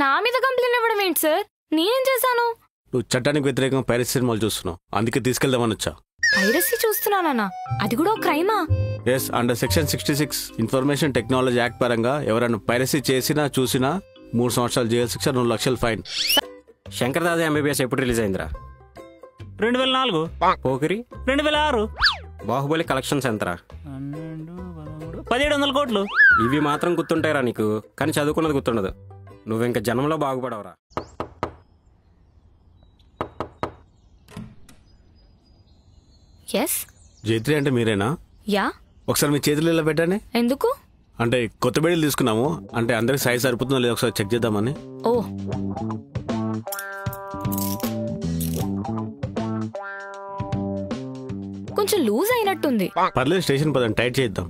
నా మీద కంప్లైంట్ ఇవ్వడం ఏంటి సార్? నేనేం చేశాను? నువ్వు చట్టానికి వ్యతిరేకంగా పైరసీ సినిమాలు చూస్తున్నావు, అందుకే తీసుకెళ్దామని వచ్చా. పైరసీ చూస్తున్నానా? అది కూడా క్రైమా? Yes, under section 66 information technology act పరంగా ఎవరైనా పైరసీ చేసినా చూసినా 3 సంవత్సరాలు జైలు శిక్ష, 2 లక్షలు ఫైన్. శంకర్ దాదా ఎంబీబీఎస్ ఎప్పుడు రిలీజ్ అయిందిరా? 2004. పోకిరి 2006. బాహుబలి కలెక్షన్స్ ఎంతరా? 1700 కోట్లు. ఇవి మాత్రం గుర్తుంటాయిరా నీకు, కానీ చదువుకున్నది గుర్తుండదు. నువ్వు ఇంకా జన్మలో బాగుపడవరా. ఎస్. జైత్రి అంటే మీరేనా? యా. ఒకసారి మీ చేతులు ఇలా పెట్టండి. ఎందుకు? అంటే కొత్త బెడీలు తీసుకున్నాము, అంటే అందరికి సైజ్ సరిపోతుందో లేదో ఒకసారి చెక్ చేద్దామని. ఓ, కొంచెం లూజ్ అయినట్టుంది. పర్లేదు, స్టేషన్ పదండి, టైట్ చేద్దాం.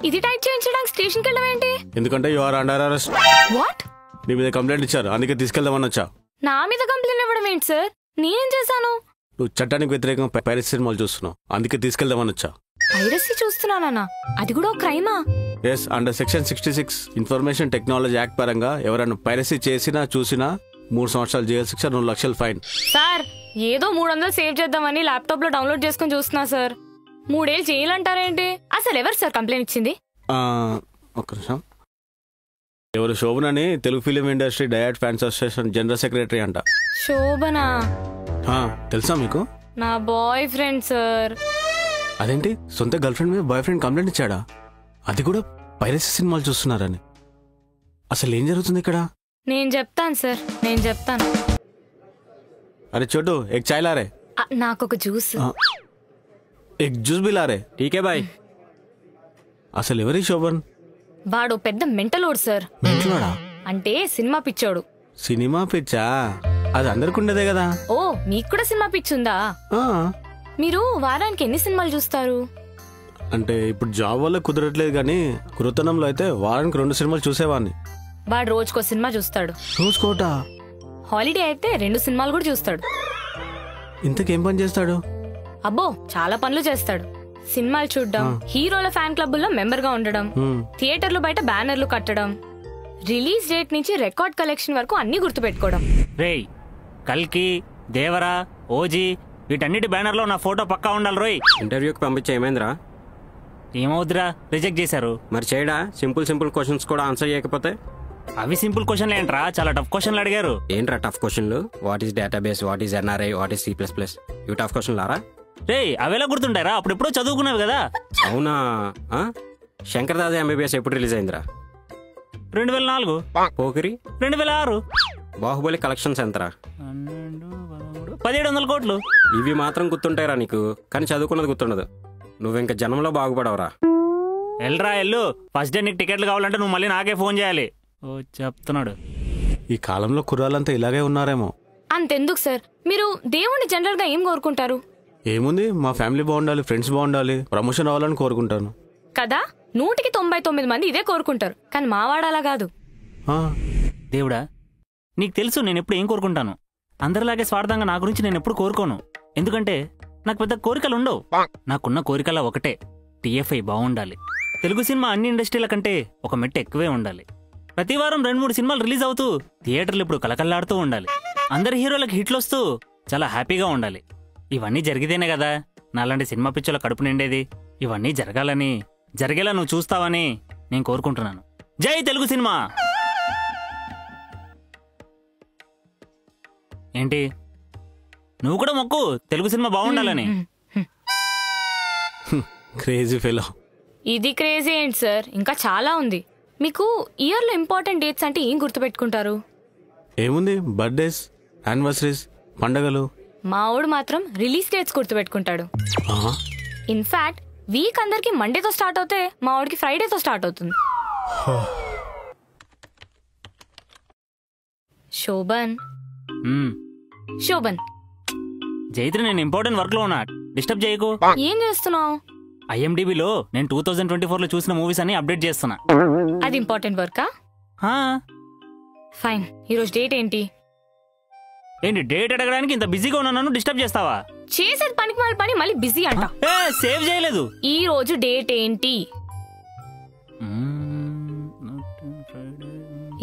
ఇది టైట్ చేయించడానికి స్టేషన్కి వెళ్ళడం ఏంటి? ఎందుకంటే you are under arrest. What? నీ మీద కంప్లైంట్ ఇచ్చారు, అందుకే తీసుకెళ్దామని వచ్చా. నా మీద కంప్లైంట్ ఇవ్వడం ఏంటి సార్? నేనేం చేశాను? నువ్వు చట్టానికి వ్యతిరేకంగా పైరసీ సినిమాలు చూస్తున్నావు, అందుకే తీసుకెళ్దామని వచ్చా. పైరసీ చూస్తున్నానా? అది కూడా క్రైమా? Yes, under section 66 information technology act పరంగా ఎవరైనా పైరసీ చేసినా చూసినా 3 సంవత్సరాలు జైలు శిక్ష, 2 లక్షలు ఫైన్. సార్, ఏదో 300 సేవ్ చేద్దామని ల్యాప్టాప్ లో డౌన్లోడ్ చేసుకుని చూస్తున్నా సార్. 3 ఏళ్ళు చేయాలంటారేంటి? అసలు ఎవరు సార్ కంప్లైంట్ ఇచ్చింది? ఒక్క నిమిషం. ఎవరు? శోభనని, తెలుగు ఫిలిం ఇండస్ట్రీ డయాడ్ ఫ్యాన్స్ అసోసియేషన్ జనరల్ సెక్రటరీ అంట. శోభనా? తెలుసా మీకు? నా బాయ్ ఫ్రెండ్ సార్. అదేంటి, సొంత గర్ల్ ఫ్రెండ్ మీద బాయ్ ఫ్రెండ్ కంప్లైంట్ ఇచ్చాడా? అది కూడా పైరసీ సినిమాలు చూస్తున్నారని. అసలు ఏం జరుగుతుంది ఇక్కడ? నేను చెప్తాను సార్, నేను చెప్తాను. అరే చోటు, ఎగ్ చాయ్ లారే. నాకొక జ్యూస్. ఎగ్ జ్యూస్ బి లారే. టీకే బాయ్. అసలు ఎవరి శోభన్? వాడు పెద్ద మెంటలోడు సార్. మెంటలోడా? అంటే సినిమా పిచ్చోడు. సినిమా పిచ్చా? అది అందరికి ఉండేదే కదా. ఓ, మీకు కూడా సినిమా పిచ్చుందా? మీరు వారానికి ఎన్ని సినిమాలు చూస్తారు? అంటే ఇప్పుడు జాబ్ వల్ల కుదరట్లేదు, కానీ కురుతనంలో అయితే వారానికి 2 సినిమాలు చూసేవాడిని. వాడు రోజుకో సినిమా చూస్తాడు. రోజుకోట? హాలిడే అయితే 2 సినిమాలు కూడా చూస్తాడు. ఇంతకేం పని చేస్తాడు? అబ్బో, చాలా పనులు చేస్తాడు. సినిమాలు చూడడం, హీరోల ఫ్యాన్ క్లబ్లో మెంబర్ గా ఉండడం, థియేటర్లు బయట బ్యానర్లు కట్టడం, రిలీజ్ డేట్ నుంచి రికార్డ్ కలెక్షన్ వరకు అన్ని గుర్తుపెట్టుకోవడం. రేయ్, కల్కి, దేవరా, ఓజీ వీటన్నిటి బ్యానర్ లో నా ఫోటో పక్కా ఉండాలి రోయ్. ఇంటర్వ్యూకి పంపించే ఏమైందిరా? ఏమవుద్దిరా, రిజెక్ట్ చేశారు. మరి చేయడా? సింపుల్ క్వశ్చన్స్ కూడా ఆన్సర్ చేయకపోతే? అవి సింపుల్ క్వశ్చన్లు ఏంట్రా, చాలా టఫ్ క్వశ్చన్లు అడిగారు. ఏంట్రా టఫ్ క్వశ్చన్లు? What is database, what is NRI, what is C++? ఇవి టఫ్ క్వశ్చన్లు ఆరా? రేయ్, అవేలా గుర్తుంటారా? అప్పుడెప్పుడో చదువుకున్నావు కదా. అవునా? శంకర్ దాదా ఎంబీబీఎస్ ఎప్పుడు రిలీజ్ అయిందిరా? 2004. పోకిరి 2006. బాహుబలి కలెక్షన్స్ ఎంతరా? 1700 కోట్లు. ఇవి మాత్రం గుర్తుంటాయిరా నీకు, కానీ చదువుకున్నది గుర్తుండదు. నువ్వు ఇంకా జన్మలో బాగుపడవరా. ఎల్రా ఎల్లు, ఫస్ట్ డే నీకు టికెట్లు కావాలంటే నువ్వు మళ్ళీ నాకే ఫోన్ చేయాలి. ఓ చెప్తున్నాడు. ఈ కాలంలో కుర్రాళ్ళంతా ఇలాగే ఉన్నారేమో. అంతెందుకు సార్, మీరు దేవుణ్ణి జనరల్ గా ఏం కోరుకుంటారు? ఏముంది, మా ఫ్యామిలీ బాగుండాలి, ఫ్రెండ్స్ బాగుండాలి, ప్రమోషన్ అవ్వాలని కోరుకుంటాను కదా. 199 మంది ఇదే కోరుకుంటారు, కానీ మావాడు అలా కాదు. దేవుడా, నీకు తెలుసు నేను ఎప్పుడు ఏం కోరుకుంటాను. అందరిలాగే స్వార్థంగా నా గురించి నేను ఎప్పుడు కోరుకోను. ఎందుకంటే నాకు పెద్ద కోరికలు ఉండవు. నాకున్న కోరికలా ఒకటే, TFI బాగుండాలి. తెలుగు సినిమా అన్ని ఇండస్ట్రీల కంటే ఒక మెట్టు ఎక్కువే ఉండాలి. ప్రతి వారం 2-3 సినిమాలు రిలీజ్ అవుతూ థియేటర్లు ఇప్పుడు కలకల్లాడుతూ ఉండాలి. అందరి హీరోలకు హిట్లు వస్తూ చాలా హ్యాపీగా ఉండాలి. ఇవన్నీ జరిగితేనే కదా నాలాంటి సినిమా పిచ్చుల కడుపు నిండేది. ఇవన్నీ జరగాలని, జరిగేలా నువ్వు చూస్తావని నేను కోరుకుంటున్నాను. జై తెలుగు సినిమా. ఏంటి, నువ్వు కూడా మొక్కు తెలుగు సినిమా బాగుండాలని. Crazy fellow. ఇది క్రేజీ ఏంటి సార్, ఇంకా చాలా ఉంది. మీకు ఇయర్ లో ఇంపార్టెంట్ డేట్స్ అంటే ఏం గుర్తుపెట్టుకుంటారు? ఏముంది, బర్త్డేస్, యానివర్సరీస్, పండగలు. మావాడు మాత్రం రిలీజ్ డేట్స్ గుర్తుపెట్టుకుంటాడు. ఇన్ఫాక్ట్ వీక్ అందరికి మండేతో స్టార్ట్ అవుతే మావాడికి ఫ్రైడేతో స్టార్ట్ అవుతుంది. శోభన్ శోభన్ జైత్రి, నేను ఇంపార్టెంట్ వర్క్ లో ఉన్నా, డిస్టర్బ్ చేయకు. ఏం చేస్తున్నావు? IMDbలో నేను 2024లో చూసిన మూవీస్ అన్ని అప్డేట్ చేస్తున్నా. అది ఇంపార్టెంట్ వర్కా? ఫైన్. ఈరోజు డేట్ ఏంటి? ఏంటి డేట్ అడగడానికి ఇంత బిజీగా ఉన్నా నన్ను డిస్టర్బ్ చేస్తావా? చేసేది పనికి మాల పని, మళ్ళీ బిజీ అంట. సేవ్ చేయలేదు. ఈ రోజు డేట్ ఏంటి?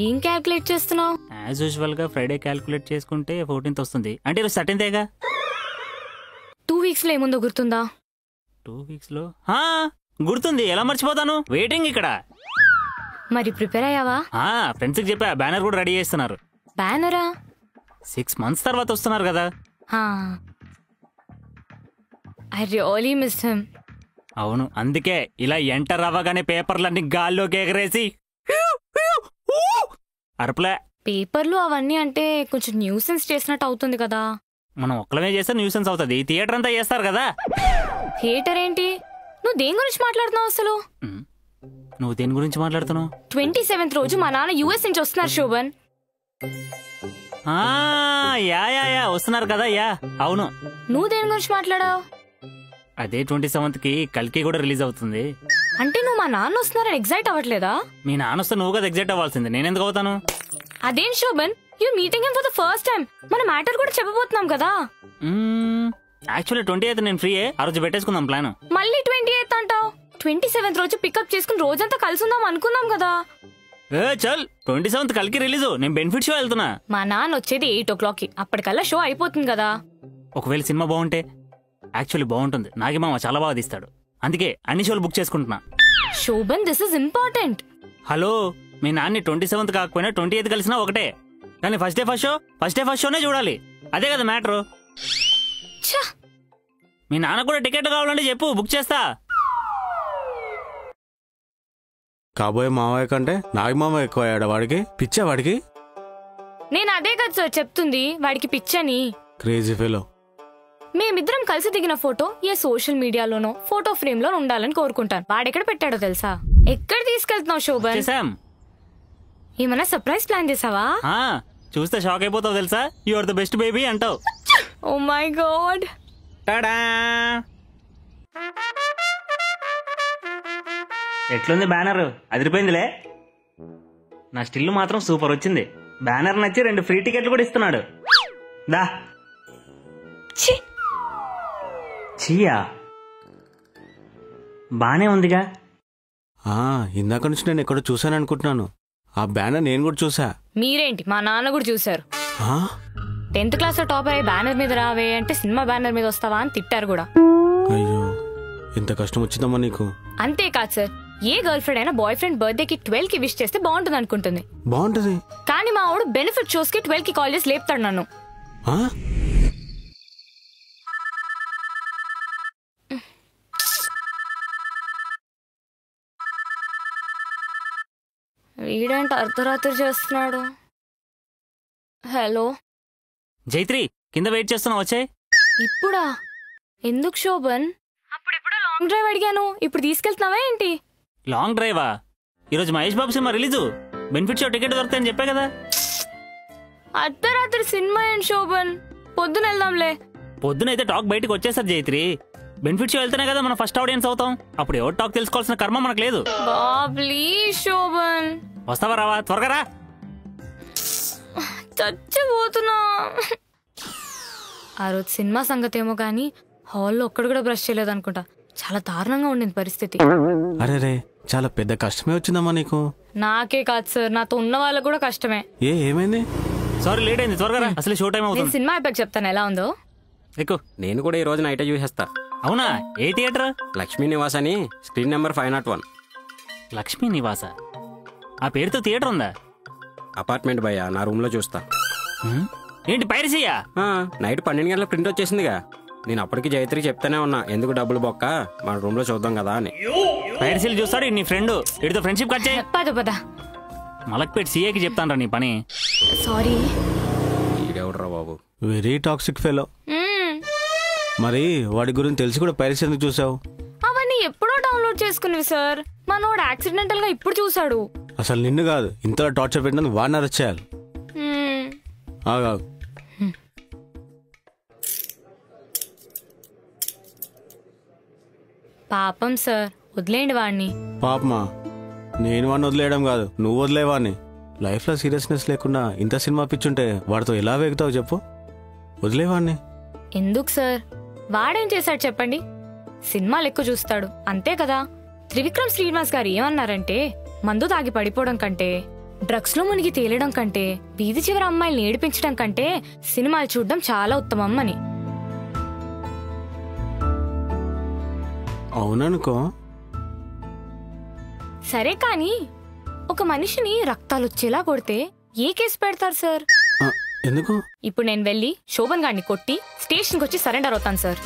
ఏం క్యాల్కులేట్ చేస్తున్నావు? యాజ్ యూజువల్ గా ఫ్రైడే క్యాల్కులేట్ చేసుకుంటే 14th వస్తుంది. అంటే ఈరోజు 13th 2 weeks లో ఏముందో గుర్తుందా? 2 weeks లో గుర్తుంది, ఎలా మర్చిపోతాను. వెయిటింగ్ ఇక్కడ. మరి ప్రిపేర్ అయ్యావా? ఫ్రెండ్స్ కి చెప్పా, బ్యానర్ కూడా రెడీ చేస్తున్నారు. బ్యానరా? 6 months తర్వాత వస్తున్నారు కదా. I really miss him. అవును, అందుకే ఇలా ఎంటర్ అవ్వగానే పేపర్లన్నీ గాల్లోకి ఎగరేసి అరపలే. పేపర్లు అవన్నీ అంటే కొంచెం న్యూసెన్స్ చేసినట్టు అవుతుంది కదా. మనం ఒక్కలమే చేస్తే న్యూసెన్స్ అవుతుంది, థియేటర్ అంతా చేస్తారు కదా. థియేటర్ ఏంటి? నువ్వు దేని గురించి మాట్లాడుతున్నావు అసలు? నువ్వు దేని గురించి మాట్లాడుతున్నావు? 27th రోజు మా నాన్న US నుంచి వస్తున్నారు శోభన్. యా వస్తున్నారు కదా. యా అవును. నువ్వు దేని గురించి మాట్లాడావు? అదే 27th కి కల్కి కూడా రిలీజ్ అవుతుంది. అంటే నువ్వు మా నాన్న వస్తున్నారని ఎగ్జైట్ అవ్వట్లేదా? మీ నాన్న వస్తే నువ్వు కదా ఎగ్జైట్ అవ్వాల్సింది, నేనెందుకు అవుతాను? అదేం Shobhan, you meeting him for the first time. మన మ్యాటర్ కూడా చెప్పబోతున్నాం కదా. యాక్చువల్లీ 28th నేను ఫ్రీయే, ఆ రోజు పెట్టేసుకుందాం ప్లాన్. మళ్ళీ 28th అంటావు? 27th రోజు పికప్ చేసుకుని రోజంతా కలిసి ఉందాం అనుకున్నాం కదా. చల్ 27th కల్కి రిలీజ్, నేను బెనిఫిట్ షో వెళ్తున్నా. మా నాన్న వచ్చేది 8 o'clock కి, అప్పటికల్లా షో అయిపోతుంది కదా. ఒకవేళ సినిమా బాగుంటే? యాక్చువల్లీ బాగుంటుంది, నాగి మామ చాలా బాగా తీస్తాడు, అందుకే అన్ని షోలు బుక్ చేసుకుంటున్నా. Shobhan, this is important. Hello, మీ నాన్ని 27th కాకపోయినా 28th కలిసినా ఒకటే, కానీ ఫస్ట్ డే ఫస్ట్ షోనే చూడాలి, అదే కదా మ్యాటర్. మీ నాన్న కూడా టికెట్ కావాలంటే చెప్పు, బుక్ చేస్తా. కాబోయే మావయ్య కంటే నాగి మామ ఎక్కువ అయ్యాడు. వాడికి పిచ్చా? వాడికి నేను అదే కదా సార్ చెప్తుంది, వాడికి పిచ్చని. Crazy fellow. మేమిద్దరం కలిసి దిగిన ఫోటో ఏ సోషల్ మీడియాలోనో ఫోటో ఫ్రేమ్ లో ఉండాలని కోరుకుంటాను. వాడెక్కడ పెట్టాడో తెలుసా? ఎక్కడ తీసుకెళ్తున్నావు శోభన్? ఏమన్నా సర్ప్రైజ్ ప్లాన్ చేసావా? చూస్తే షాక్ అయిపోతావు తెలుసా. You are the best baby అంటావు. Oh my god. ఎట్లుంది బ్యానర్? అదిరిపోయిందిలే. నా స్టిల్ మాత్రం సూపర్ వచ్చింది. బ్యానర్ నచ్చి 2 ఫ్రీ టికెట్లు కూడా ఇస్తున్నాడు. దా. చీయా, బానే ఉందిగా. ఇందాక నుంచి నేను ఎక్కడో చూసాను అనుకుంటున్నాను. ఆ బ్యానర్ నేను కూడా చూసా. మీరేంటి, మా నాన్న కూడా చూసారు. 10th క్లాస్ లో టాపర్ అయ్యి బ్యానర్ మీద రావే అంటే సినిమా బ్యానర్ మీద వస్తావా అని తిట్టారు కూడా. అయ్యో, ఇంత కష్టం వచ్చిందమ్మా నీకు. అంతేకాదు సార్, ఏ గర్ల్ ఫ్రెండ్ అయినా బాయ్ ఫ్రెండ్ బర్త్డే కి 12 కి విష్ చేస్తే బాగుంటుంది అనుకుంటుంది. బాగుంటది, కానీ మా వాడు బెనిఫిట్ షోస్ కి 12 కి కాల్ చేసి లేపుతాడు నన్ను. వీడంటే అర్ధరాత్రి చేస్తున్నాడు. హలో జైత్రి, కింద వెయిట్ చేస్తున్నా, వచ్చాయి. ఇప్పుడా? ఎందుకు శోభన్? అప్పుడెప్పుడో లాంగ్ డ్రైవ్ అడిగాను, ఇప్పుడు తీసుకెళ్తున్నావా ఏంటి? లాంగ్ డ్రైవా? ఈరోజు Mahesh Babu cinema release, benefit show ticket దొరుకుతాయని చెప్పా కదా. అర్ధరాత్రి సినిమా ఏంటి శోభన్, పొద్దున వెళ్దాంలే. పొద్దునైతే టాక్ బయటకు వచ్చేసారు జైత్రి. బెనిఫిట్ షో వెళ్తేనే కదా మనం ఫస్ట్ ఆడియన్స్ అవుతాం. అప్పుడు ఎవరు టాక్ తెలుసుకోవాల్సిన కర్మ మనకు లేదు. ప్లీజ్ శోభన్. వస్తావా రావా? త్వరగా రా. చచ్చిపోతున్నా. ఆ రోజు సినిమా సంగతి ఏమో గానీ హాల్లో ఒక్కడు కూడా బ్రష్ చేయలేదు అనుకుంటా. చాలా దారుణంగా ఉండింది పరిస్థితి. అరే, చాలా పెద్ద కష్టమే వచ్చిందమ్మా నీకు. నాకే కాదు సార్, నాతో ఉన్న వాళ్ళకు కూడా కష్టమే. ఏమైంది? సారీ, లేట్ అయింది, త్వరగా రా, అసలు షో టైం అవుతుంది. సినిమా అయిపోయాక చెప్తాను ఎలా ఉందో. ఎక్కువ నేను కూడా ఈ రోజు నైట్ చూసేస్తా. అవునా? ఏ థియేటర్? లక్ష్మీ నివాస్ అని, స్క్రీన్ నెంబర్ 501. లక్ష్మీ నివాస? ఆ పేరుతో థియేటర్ ఉందా? అపార్ట్మెంట్ భయ్యా, నా రూమ్ లో చూస్తా. ఏంటి పైరసీయా? నైట్ 12 గంటల ప్రింట్ వచ్చేసిందిగా. నేను అప్పటికి జైత్రికి చెప్తానే ఉన్నా, ఎందుకు డబ్బులు బొక్క, మన రూమ్ లో చూద్దాం కదా అని. పైరసీలు చూస్తాడు నీ ఫ్రెండ్, వీడితో ఫ్రెండ్షిప్ కట్ చేయి. పద. మలక్పేట్ సీఏకి చెప్తాను రా నీ పని. సారీ. ఈడెవడరా బాబు, వెరీ టాక్సిక్ ఫెలో. మరి వాడి గురించి తెలిసి కూడా పైరసీ ఎందుకు చూసావు? అవన్నీ ఎప్పుడో డౌన్లోడ్ చేసుకునేవి సార్. మనోడు యాక్సిడెంటల్ గా ఇప్పుడు చూసాడు. అసలు నిన్ను కాదు, ఇంతలో టార్చర్ పెట్టినందుకు వాడిని అరెస్ట్ చేయాలి. పాపం సార్, వదిలేయండి వాడిని. పాపమా? నేను వాడిని వదిలేయడం కాదు, నువ్వు వదిలేవాడిని. లైఫ్ లో సీరియస్నెస్ లేకుండా ఇంత సినిమా పిచ్చుంటే వాడితో ఎలా వేగుతావు చెప్పు? వదిలేవాడిని. ఎందుకు సార్? వాడేం చేశాడు చెప్పండి? సినిమాలు ఎక్కువ చూస్తాడు అంతే కదా. త్రివిక్రమ్ శ్రీనివాస్ గారు ఏమన్నారంటే, మందు తాగి పడిపోవడం కంటే డ్రగ్స్ లో మునిగి తేలడం కంటే వీధి చివరి అమ్మాయిల్ని ఏడిపించడం కంటే సినిమాలు చూడడం చాలా ఉత్తమం అని. అవుననుకో. సరే కానీ ఒక మనిషిని రక్తాలు వచ్చేలా కొడితే ఏ కేసు పెడతారు సార్? ఎందుకు? ఇప్పుడు నేను వెళ్ళి శోభన్ గారిని కొట్టి స్టేషన్కి వచ్చి సరెండర్ అవుతాను సార్.